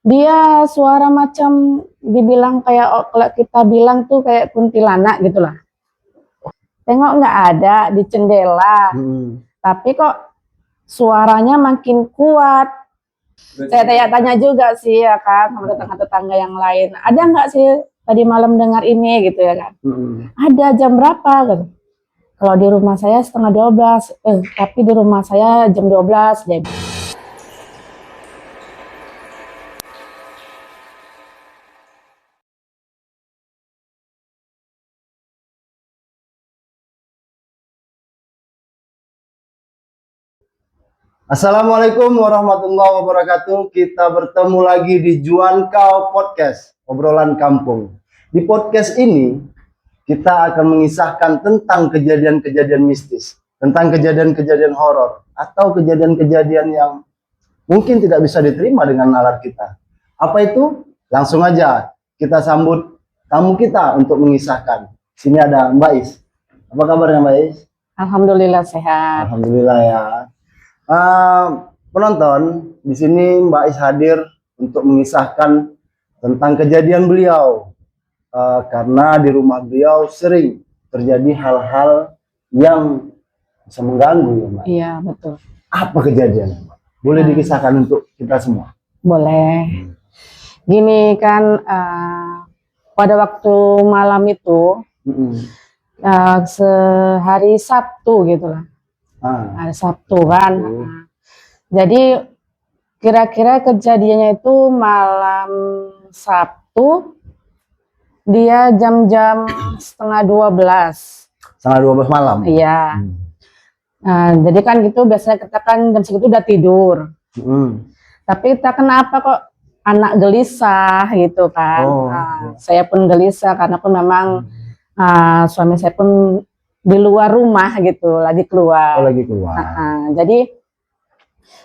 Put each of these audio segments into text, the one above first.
Dia suara macam dibilang kayak kalau kita bilang tuh kayak kuntilanak gitu lah. Tengok nggak ada di jendela, tapi kok suaranya makin kuat. Saya tanya-tanya juga sih ya kan sama tetangga-tetangga yang lain. Ada nggak sih tadi malam dengar ini gitu ya kan? Ada, jam berapa gitu. Kalau di rumah saya setengah 12, tapi di rumah saya jam 12 jadi. Assalamualaikum warahmatullahi wabarakatuh. Kita bertemu lagi di Juan Kau Podcast, obrolan kampung. Di podcast ini kita akan mengisahkan tentang kejadian-kejadian mistis, tentang kejadian-kejadian horor atau kejadian-kejadian yang mungkin tidak bisa diterima dengan nalar kita. Apa itu? Langsung aja kita sambut tamu kita untuk mengisahkan. Sini ada Mbak Is. Apa kabarnya Mbak Is? Alhamdulillah sehat. Alhamdulillah ya. Penonton, di sini Mbak Is hadir untuk mengisahkan tentang kejadian beliau, karena di rumah beliau sering terjadi hal-hal yang bisa mengganggu ya Mbak. Iya betul. Apa kejadiannya Mbak? Boleh dikisahkan untuk kita semua? Boleh. Gini kan, pada waktu malam itu sehari Sabtu gitulah. Hari Sabtu kan. Jadi kira-kira kejadiannya itu malam Sabtu, dia jam-jam setengah 12. Setengah 12 malam? Iya. Jadi kan gitu biasanya kita kan jam segitu udah tidur. Tapi kita kenapa kok anak gelisah gitu kan. Saya pun gelisah karena pun memang suami saya pun di luar rumah gitu, lagi keluar. Lagi keluar. Jadi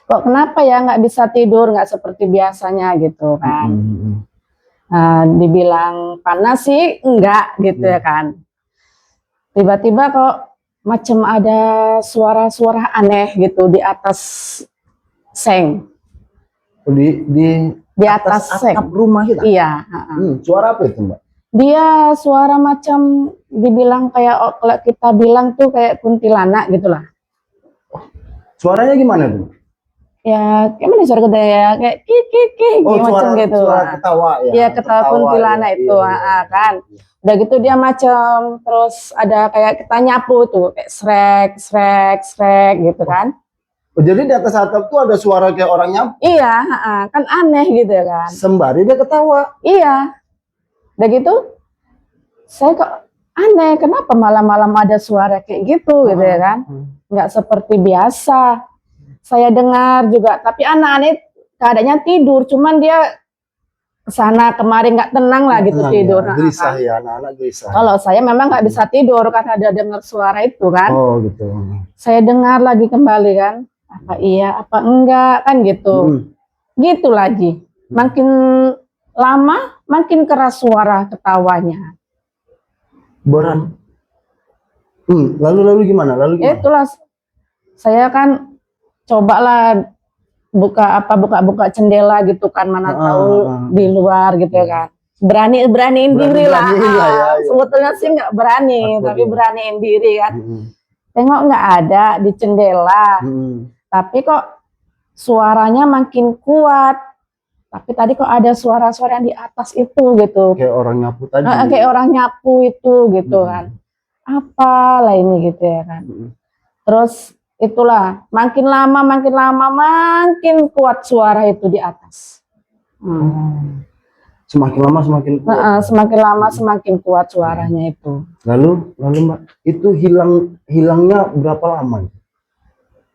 kok kenapa ya nggak bisa tidur, nggak seperti biasanya gitu kan. Dibilang panas sih enggak gitu ya kan. Tiba-tiba kok macam ada suara-suara aneh gitu di atas seng. Di atas atap rumah kita? Iya. Suara apa itu Mbak? Dia suara macam dibilang kayak kalau kita bilang tuh kayak kuntilanak gitulah. Suaranya gimana tuh? Ya, kayak mana suara gede ya, kayak kiki macam gitu. Suara ketawa ya. Iya, ketawa kuntilanak itu, kan. Udah gitu dia macam terus ada kayak kita nyapu tuh, kayak srek gitu kan. Jadi di atas atap tuh ada suara kayak orang nyapu? Iya, kan aneh gitu kan. Sembari dia ketawa? Iya. Udah gitu, saya kok aneh, kenapa malam-malam ada suara kayak gitu gitu ya kan. Nggak seperti biasa. Saya dengar juga, tapi anak-anak keadaannya tidur, cuman dia kesana kemarin nggak tenang lah gitu tidur. Ya, gelisah ya, anak-anak gelisah. Kalau saya memang nggak bisa tidur karena ada dengar suara itu kan. Oh gitu. Saya dengar lagi kembali kan, apa iya, apa enggak kan gitu. Gitu lagi, makin lama makin keras suara ketawanya. Lalu gimana? Itulah saya kan cobalah buka jendela gitu kan, mana tahu di luar gitu ya kan. Beraniin diri lah. Sebetulnya sih nggak berani, tapi beraniin diri kan. Tengok nggak ada di jendela, tapi kok suaranya makin kuat. Tapi tadi kok ada suara-suara yang di atas itu gitu. Kayak orang nyapu tadi. Kayak orang nyapu itu gitu kan. Apalah ini gitu ya kan. Terus itulah makin lama makin kuat suara itu di atas. Semakin lama semakin kuat. Semakin lama semakin kuat suaranya itu. Lalu Mbak, itu hilangnya berapa lama?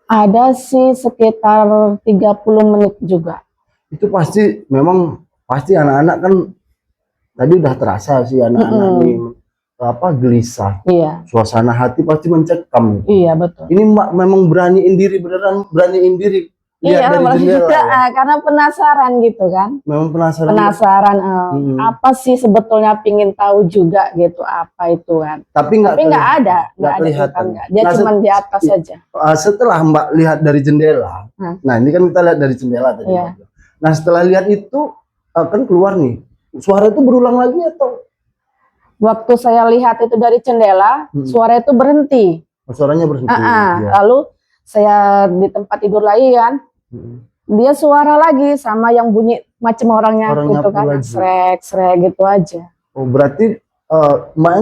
Ada sih sekitar 30 menit juga. Itu pasti anak-anak kan tadi udah terasa sih anak-anak ini gelisah. Iya. Suasana hati pasti mencekam. Iya betul. Ini Mbak memang beraniin diri, beneran beraniin diri lihat dari jendela. Ya? Karena penasaran gitu kan. Memang penasaran. Apa sih sebetulnya, pingin tahu juga gitu apa itu kan. Tapi nggak ada, nggak kelihatan. Dia cuma di atas saja. Setelah Mbak lihat dari jendela, nah ini kan kita lihat dari jendela tadi. Iya. Nah setelah lihat itu kan keluar nih, suara itu berulang lagi atau? Waktu saya lihat itu dari jendela, suara itu berhenti. Suaranya berhenti. Ya. Lalu saya di tempat tidur lagi kan, dia suara lagi sama yang bunyi macam orang nyapu itu kan, srek gitu aja. Oh, berarti Mbak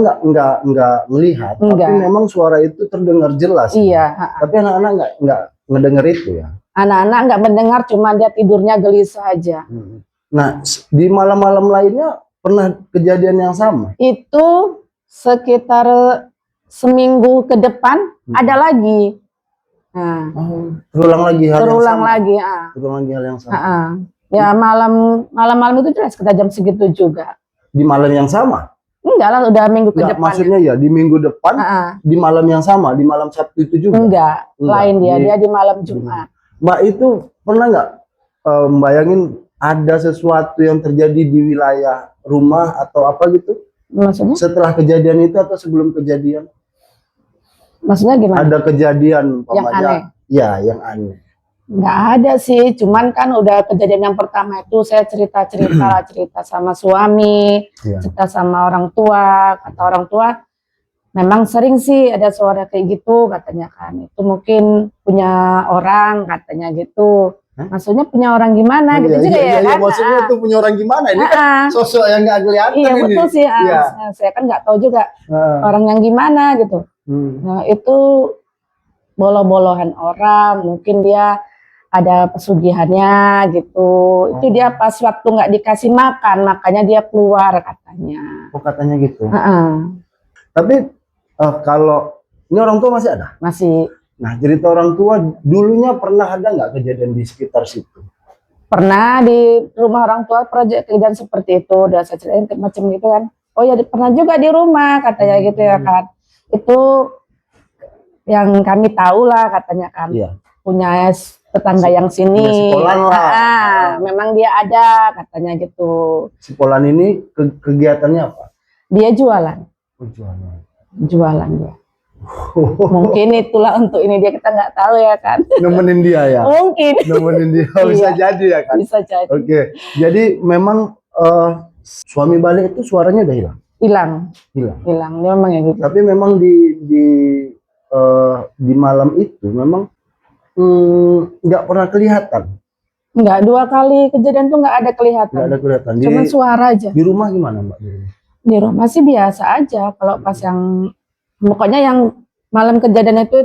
nggak melihat, tapi memang suara itu terdengar jelas. Iya. Tapi anak-anak nggak ngedenger itu ya? Anak-anak nggak mendengar, cuma dia tidurnya gelisah aja. Nah, di malam-malam lainnya pernah kejadian yang sama? Itu sekitar seminggu ke depan ada lagi. Nah, terulang lagi hal yang sama. Terulang lagi hal yang sama. Ya malam itu jelas kita jam segitu juga. Di malam yang sama? Enggak lah, udah minggu ke depan. Maksudnya ya di minggu depan, di malam yang sama, di malam Sabtu itu juga? Enggak. Lain dia di malam Jumat. Mbak itu pernah nggak bayangin ada sesuatu yang terjadi di wilayah rumah atau apa gitu? Maksudnya? Setelah kejadian itu atau sebelum kejadian? Maksudnya gimana? Ada kejadian yang aneh? Ya, yang aneh. Nggak ada sih, cuman kan udah kejadian yang pertama itu saya cerita sama suami, cerita sama orang tua, kata orang tua, memang sering sih ada suara kayak gitu katanya kan, itu mungkin punya orang katanya gitu. Maksudnya punya orang gimana gitu juga ya kan? Maksudnya tuh punya orang gimana? Ini kan sosok yang nggak kelihatan ini. Iya betul sih. Saya kan nggak tahu juga orang yang gimana gitu. Nah itu bolo-bolohan orang, mungkin dia ada pesugihannya gitu. Itu dia pas waktu nggak dikasih makan, makanya dia keluar katanya. Oh katanya gitu. Tapi kalau ini orang tua masih ada? Masih. Nah, cerita orang tua dulunya pernah ada nggak kejadian di sekitar situ? Pernah di rumah orang tua kejadian seperti itu, udah saya ceritain macam gitu kan. Oh ya pernah juga di rumah katanya gitu ya kan. Itu yang kami tahu lah katanya kan. Punya tetangga yang sini. Memang dia ada katanya gitu. Si Polan ini kegiatannya apa? Dia jualan. Jualan dia. Mungkin itulah untuk ini dia, kita nggak tahu ya kan. Nemenin dia ya. Mungkin. Nemenin dia bisa jadi ya kan. Bisa jadi. Oke. Jadi memang suami balik itu suaranya udah hilang. Hilang. Dia memang ya gitu. Tapi memang di malam itu memang nggak pernah kelihatan. Nggak, 2 kali kejadian tuh nggak ada kelihatan. Nggak ada kelihatan. Cuma suara aja. Di rumah gimana Mbak? Di rumah sih biasa aja. Kalau pas yang pokoknya yang malam kejadian itu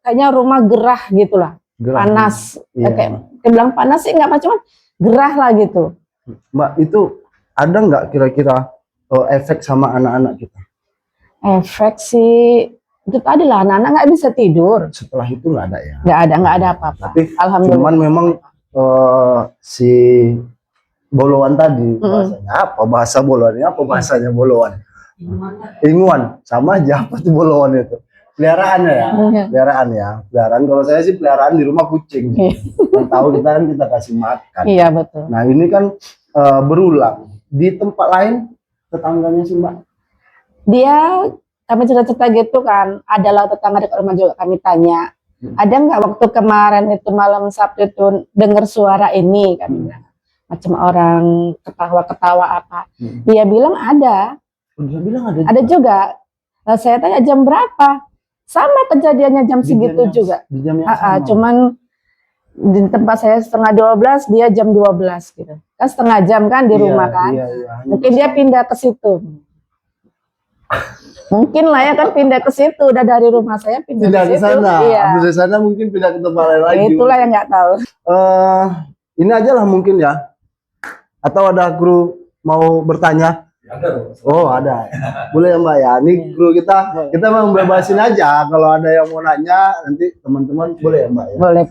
kayaknya rumah gerah gitulah, panas. Kayak bilang panas sih nggak, cuma gerah lah gitu. Mbak itu ada nggak kira-kira efek sama anak-anak kita? Efek sih itu tadi lah, anak-anak nggak bisa tidur. Setelah itu nggak ada ya? Nggak ada apa-apa. Tapi alhamdulillah. Cuman memang si boloan tadi bahasanya apa? Bahasa boloannya apa? Bahasanya boloan? Inguan, sama aja apa tuh boloan itu? Peliharaan ya? Peliharaan. Kalau saya sih peliharaan di rumah kucing. Yang tahu kita kan kita kasih makan. Iya betul. Nah ini kan berulang di tempat lain tetangganya sih Mbak. Kami cerita-cerita gitu kan, adalah tetangga dekat rumah juga kami tanya, ada nggak waktu kemarin itu malam Sabtu itu dengar suara ini kan, macam orang ketawa-ketawa apa? Dia bilang ada. Dia bilang ada. Ada juga. Nah, saya tanya jam berapa? Sama kejadiannya jam segitu juga. Di jam yang sama. Cuman di tempat saya 11:30, dia jam 12 gitu. Kan setengah jam kan di rumah kan. Mungkin dia pindah ke situ. Mungkin lah ya kan pindah ke situ, udah dari rumah saya pindah ke sana. Habis dari sana mungkin pindah ke tempat lain lagi. Itulah yang nggak tahu. Ini aja lah mungkin ya. Atau ada kru mau bertanya? Ada. Oh ada. Boleh ya Mbak ya. Ini kru kita mau bebasin aja. Kalau ada yang mau nanya nanti teman-teman boleh ya Mbak ya. Boleh.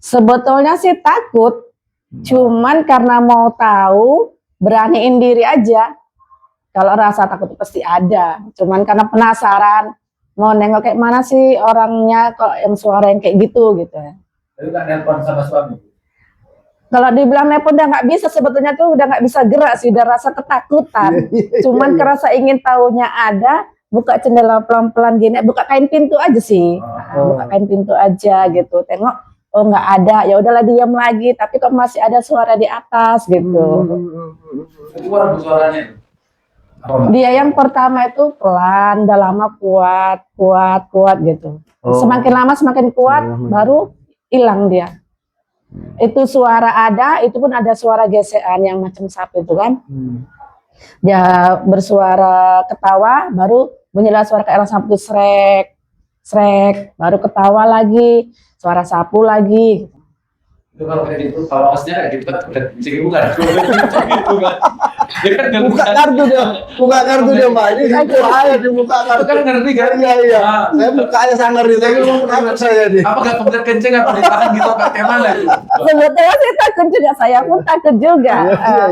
Sebetulnya sih takut. Cuman karena mau tahu, beraniin diri aja. Kalau rasa takut pasti ada. Cuman karena penasaran, mau nengok kayak mana sih orangnya kok yang suara yang kayak gitu ya. Tapi nggak nelpon sama suami? Kalau dibilang nelpon udah nggak bisa, sebetulnya tuh udah nggak bisa gerak sih, udah rasa ketakutan. Cuman kerasa ingin tahunya ada, buka jendela pelan-pelan gini, buka kain pintu aja sih. Buka kain pintu aja gitu. Tengok, oh nggak ada, ya udahlah diam lagi. Tapi kok masih ada suara di atas gitu. Itu orang suaranya. Apa? Dia yang pertama itu pelan, udah lama kuat gitu. Semakin lama semakin kuat, baru hilang dia. Itu suara ada, itu pun ada suara gesekan yang macam sapi itu kan. Dia bersuara ketawa, baru bunyilah suara kayak orang sapu srek, baru ketawa lagi, suara sapu lagi. Itu kalau kayak gitu, kalau aslinya kayak gitu, kencing bukan? Dia kan Buka kartu dia Mbak. Ini bahaya dibuka kartu. Itu kan ngerti kan? Iya. Saya bukanya sangat ngeri, tapi takut saya nih. Apa gak kebetulan kencing apa ditahan gitu kayak mana? Sebetulnya saya takut juga, saya pun takut juga.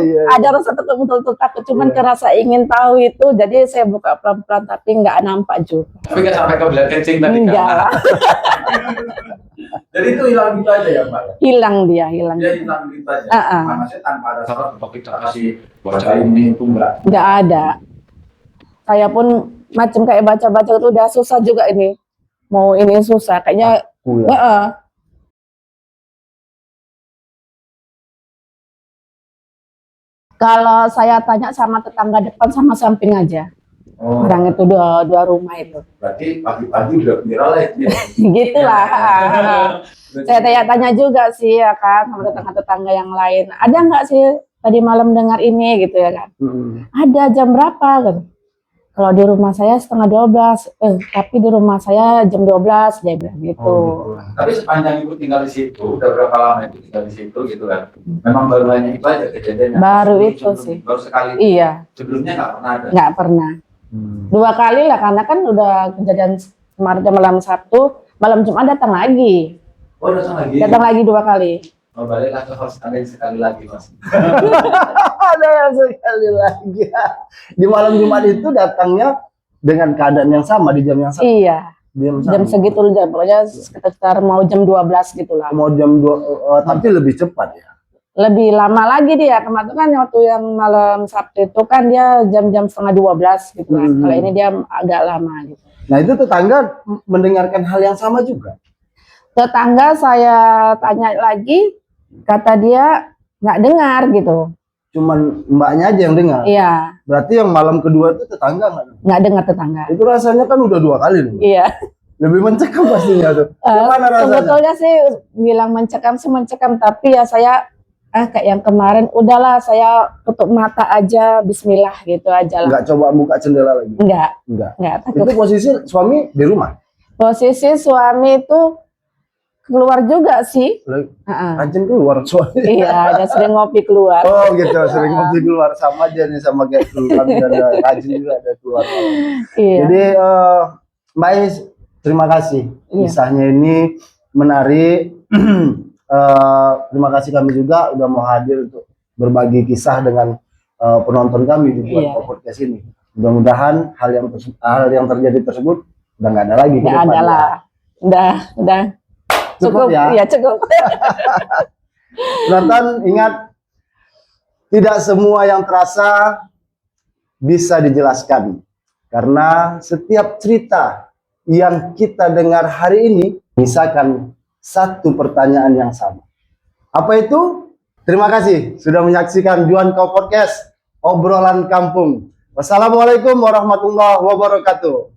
Iya. Ada rasa betul-betul takut, cuman kerasa ingin tahu itu, jadi saya buka pelan-pelan tapi nggak nampak juga. Tapi gak sampai kebetulan kencing tadi kan? Enggak, Jadi itu hilang gitu aja ya Mbak? hilang dia, hilang. Dia hilang gitu aja? Ah. Maksudnya tanpa ada syarat untuk kita kasih baca ini itu enggak? Nggak ada. Saya pun macam kayak baca-baca itu udah susah juga ini. Mau ini susah, kayaknya. Kalau saya tanya sama tetangga depan sama samping aja. Orang itu dua rumah itu. Berarti pagi-pagi udah viral ya? Gitulah. Saya tanya juga sih ya kan sama tetangga-tetangga yang lain. Ada nggak sih tadi malam dengar ini gitu ya kan? Ada, jam berapa kan? Kalau di rumah saya 11:30, tapi di rumah saya jam 12 dia bilang gitu. Tapi sepanjang ibu tinggal di situ, udah berapa lama ibu tinggal di situ gitu kan? Memang baru hanya itu aja kejadiannya. Baru itu sih. Baru sekali. Iya. Sebelumnya nggak pernah ada. Nggak pernah. 2 kali lah, karena kan udah kejadian kemarin malam Sabtu, malam Jumat datang lagi. Oh datang lagi? Datang lagi 2 kali. Oh baliklah ke host, ada yang sekali lagi mas. Ada yang sekali lagi. Di malam Jumat itu datangnya dengan keadaan yang sama, di jam yang sama. Iya. Jam segitu aja, pokoknya sekitar mau jam 12 gitulah. Mau jam 2, tapi lebih cepat ya. Lebih lama lagi dia. Kemarin kan waktu yang malam Sabtu itu kan dia jam-jam 11:30 gitu kan. Kalau ini dia agak lama gitu. Nah itu tetangga mendengarkan hal yang sama juga. Tetangga saya tanya lagi, kata dia nggak dengar gitu. Cuman mbaknya aja yang dengar. Iya. Berarti yang malam kedua itu tetangga nggak dengar tetangga. Itu rasanya kan udah 2 kali nih. Iya. Lebih mencekam pastinya tuh. Gimana rasanya? Sebetulnya sih bilang mencekam sih mencekam, tapi ya saya kayak yang kemarin udahlah saya tutup mata aja, bismillah gitu aja lah. Nggak coba buka jendela lagi? Enggak takut. Itu posisi suami di rumah? Posisi suami itu keluar juga sih. Rajin keluar suami. Iya, ada sering ngopi keluar. Oh gitu, sering ngopi keluar, sama aja nih sama kayak kami ada rajin juga ada keluar. Iya. Jadi Mbak Is, terima kasih. Kisahnya ini menarik. Terima kasih kami juga udah mau hadir untuk berbagi kisah dengan penonton kami di podcast ini. Mudah-mudahan hal yang terjadi tersebut udah nggak ada lagi. Nggak ada lah. Udah. Cukup ya? Iya cukup. Penonton ingat, tidak semua yang terasa bisa dijelaskan. Karena setiap cerita yang kita dengar hari ini misalkan satu pertanyaan yang sama. Apa itu? Terima kasih sudah menyaksikan Juan Kau Podcast, obrolan kampung. Wassalamualaikum warahmatullahi wabarakatuh.